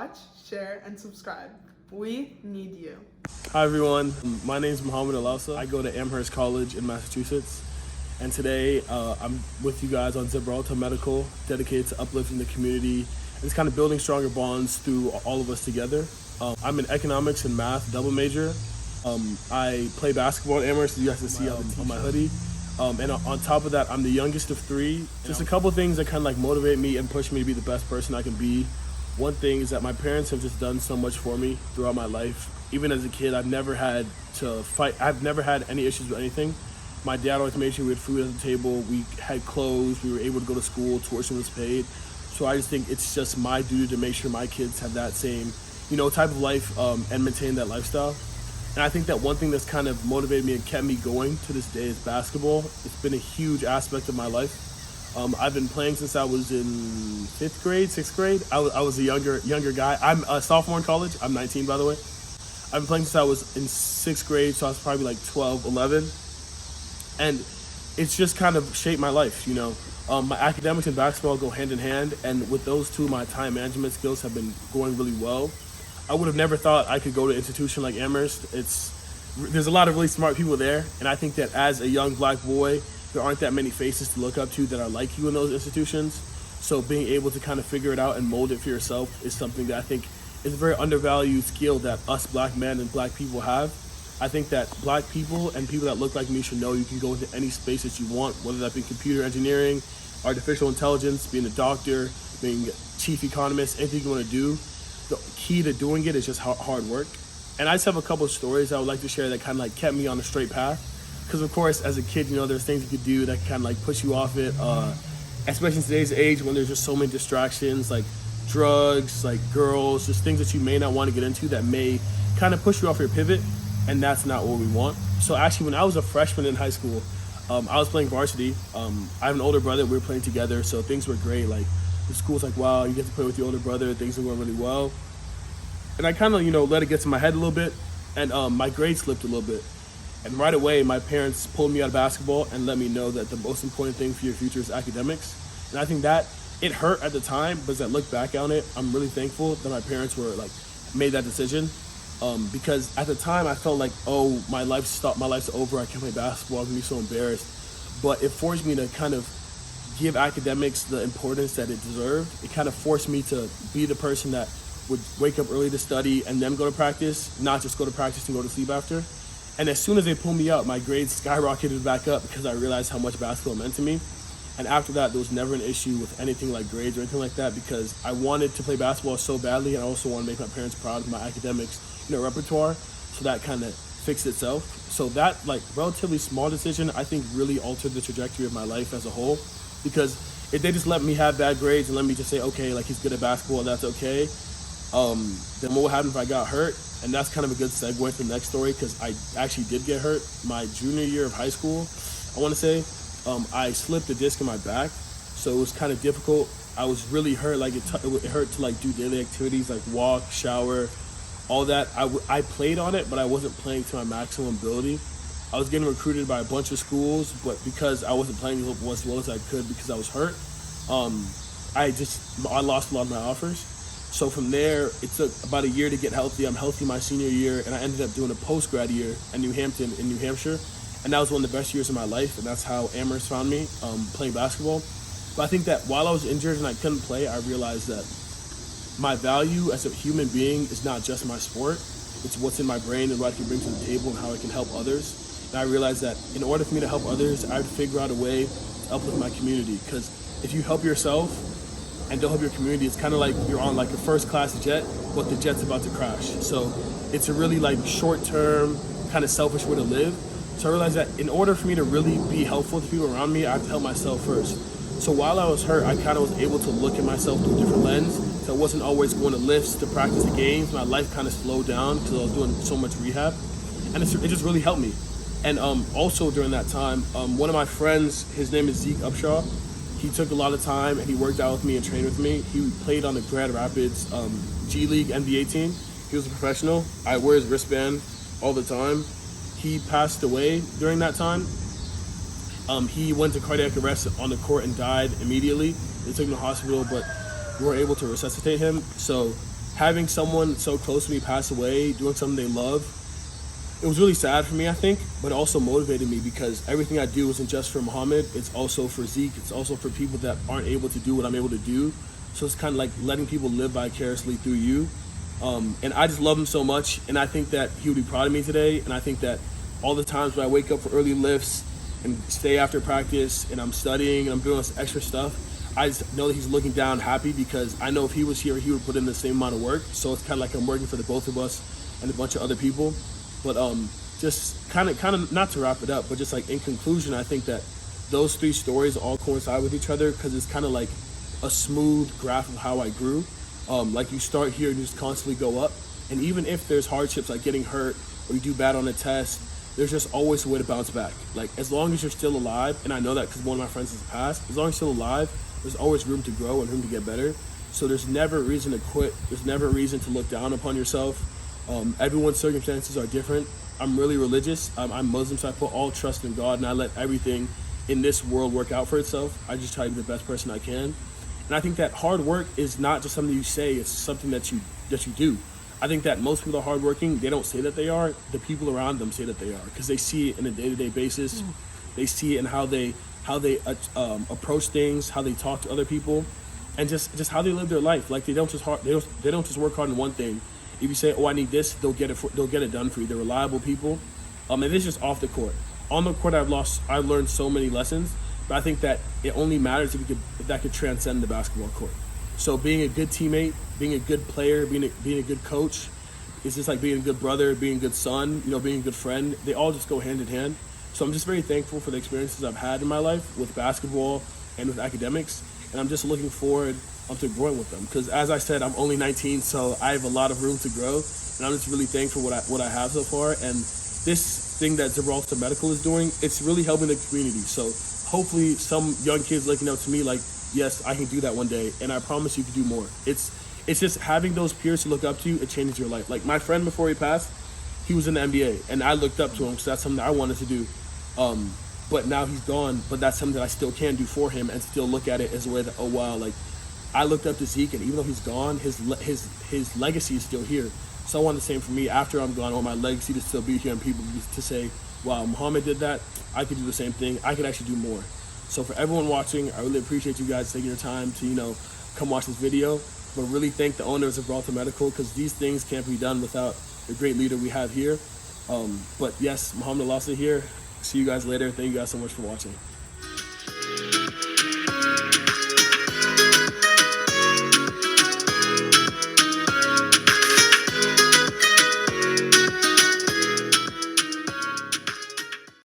watch, share, and subscribe. We need you. Hi everyone, my name is Mohammed Alausa. I go to Amherst College in Massachusetts, and today I'm with you guys on Zebralter Medical, dedicated to uplifting the community and just kind of building stronger bonds through all of us together. I'm an economics and math double major. I play basketball at Amherst, as you guys can see on my hoodie. And on top of that, I'm the youngest of three. Just a couple things that kind of like motivate me and push me to be the best person I can be. One thing is that my parents have just done so much for me throughout my life. Even as a kid, I've never had to fight. I've never had any issues with anything. My dad always made sure we had food at the table. We had clothes. We were able to go to school. Tuition was paid. So I just think it's just my duty to make sure my kids have that same, type of life and maintain that lifestyle. And I think that one thing that's kind of motivated me and kept me going to this day is basketball. It's been a huge aspect of my life. I've been playing since I was in 5th grade, 6th grade. I was a younger guy. I'm a sophomore in college. I'm 19, by the way. I've been playing since I was in 6th grade, so I was probably like 12, 11. And it's just kind of shaped my life, My academics and basketball go hand in hand, and with those two, my time management skills have been going really well. I would have never thought I could go to an institution like Amherst. There's a lot of really smart people there, and I think that as a young black boy, there aren't that many faces to look up to that are like you in those institutions. So being able to kind of figure it out and mold it for yourself is something that I think is a very undervalued skill that us black men and black people have. I think that black people and people that look like me should know you can go into any space that you want, whether that be computer engineering, artificial intelligence, being a doctor, being a chief economist, anything you want to do. The key to doing it is just hard work. And I just have a couple of stories I would like to share that kind of like kept me on a straight path. Because of course, as a kid, there's things you could do that kind of like push you off it, especially in today's age when there's just so many distractions, like drugs, like girls, just things that you may not want to get into that may kind of push you off your pivot, and that's not what we want. So actually, when I was a freshman in high school, I was playing varsity. I have an older brother, we were playing together, so things were great. Like the school's like, wow, you get to play with your older brother, things are going really well. And I kind of, let it get to my head a little bit, and my grades slipped a little bit. And right away, my parents pulled me out of basketball and let me know that the most important thing for your future is academics. And I think that it hurt at the time, but as I look back on it, I'm really thankful that my parents made that decision. Because at the time I felt like, oh, my life's over, I can't play basketball, I'm gonna be so embarrassed. But it forced me to kind of give academics the importance that it deserved. It kind of forced me to be the person that would wake up early to study and then go to practice, not just go to practice and go to sleep after. And as soon as they pulled me up, my grades skyrocketed back up because I realized how much basketball meant to me. And after that, there was never an issue with anything like grades or anything like that because I wanted to play basketball so badly, and I also wanted to make my parents proud of my academics, repertoire. So that kind of fixed itself. So that relatively small decision, I think, really altered the trajectory of my life as a whole. Because if they just let me have bad grades and let me just say, okay, he's good at basketball, that's okay, then what would happen if I got hurt? And that's kind of a good segue to the next story because I actually did get hurt my junior year of high school. I want to say I slipped a disc in my back, so it was kind of difficult. I was really hurt. It hurt to do daily activities like walk, shower, all that. I played on it, but I wasn't playing to my maximum ability. I was getting recruited by a bunch of schools, but because I wasn't playing as well as I could because I was hurt, I lost a lot of my offers. So from there, it took about a year to get healthy. I'm healthy my senior year, and I ended up doing a post-grad year in New Hampshire. And that was one of the best years of my life, and that's how Amherst found me, playing basketball. But I think that while I was injured and I couldn't play, I realized that my value as a human being is not just my sport. It's what's in my brain and what I can bring to the table and how I can help others. And I realized that in order for me to help others, I have to figure out a way to uplift my community. Because if you help yourself and don't help your community, it's kind of like you're on a first-class jet, but the jet's about to crash. So it's a really short-term, kind of selfish way to live. So I realized that in order for me to really be helpful to people around me, I have to help myself first. So while I was hurt, I kind of was able to look at myself through a different lens. So I wasn't always going to lifts to practice the games. My life kind of slowed down because I was doing so much rehab. And it just really helped me. And also during that time, one of my friends, his name is Zeke Upshaw, he took a lot of time and he worked out with me and trained with me. He played on the Grand Rapids G League NBA team. He was a professional. I wear his wristband all the time. He passed away during that time. He went to cardiac arrest on the court and died immediately. They took him to the hospital, but we were able to resuscitate him. So having someone so close to me pass away, doing something they love, it was really sad for me, I think, but it also motivated me because everything I do isn't just for Mohammed, it's also for Zeke, it's also for people that aren't able to do what I'm able to do. So it's kind of like letting people live vicariously through you. And I just love him so much, and I think that he would be proud of me today, and I think that all the times when I wake up for early lifts and stay after practice and I'm studying and I'm doing this extra stuff, I just know that he's looking down happy because I know if he was here, he would put in the same amount of work. So it's kind of like I'm working for the both of us and a bunch of other people. But just kind of not to wrap it up, but just like in conclusion, I think that those three stories all coincide with each other because it's kind of like a smooth graph of how I grew. Like you start here and you just constantly go up. And even if there's hardships like getting hurt or you do bad on a test, there's just always a way to bounce back. Like as long as you're still alive, and I know that because one of my friends has passed, as long as you're still alive, there's always room to grow and room to get better. So there's never a reason to quit. There's never a reason to look down upon yourself. Everyone's circumstances are different. I'm really religious. I'm Muslim, so I put all trust in God and I let everything in this world work out for itself. I just try to be the best person I can. And I think that hard work is not just something you say, it's something that you do. I think that most people are hardworking. They don't say that they are. The people around them say that they are because they see it in a day-to-day basis. They see it in how they approach things, how they talk to other people, and just how they live their life. Like they don't just work hard on one thing. If you say, "Oh, I need this," they'll get it done for you. They're reliable people. And it's just off the court. On the court, I've learned so many lessons, but I think that it only matters if that could transcend the basketball court. So being a good teammate, being a good player, being a good coach, it's just like being a good brother, being a good son, being a good friend. They all just go hand in hand. So I'm just very thankful for the experiences I've had in my life with basketball and with academics, and I'm just looking forward to growing with them. Because as I said, I'm only 19, so I have a lot of room to grow, and I'm just really thankful for what I have so far. And this thing that Zebralter Medical is doing, it's really helping the community. So hopefully some young kids looking up to me like, yes, I can do that one day, and I promise you can do more. It's just having those peers to look up to, it changes your life. Like my friend before he passed, he was in the NBA, and I looked up to him, so that's something that I wanted to do. But now he's gone, but that's something that I still can do for him and still look at it as a way that, oh wow, like I looked up to Zeke, and even though he's gone, his legacy is still here. So I want the same for me after I'm gone. I want my legacy to still be here and people to say, wow, Mohammed did that. I could do the same thing. I could actually do more. So for everyone watching, I really appreciate you guys taking your time to, come watch this video. But really thank the owners of Zebralter Medical because these things can't be done without the great leader we have here. But yes, Mohammed Alausa here. See you guys later. Thank you guys so much for watching.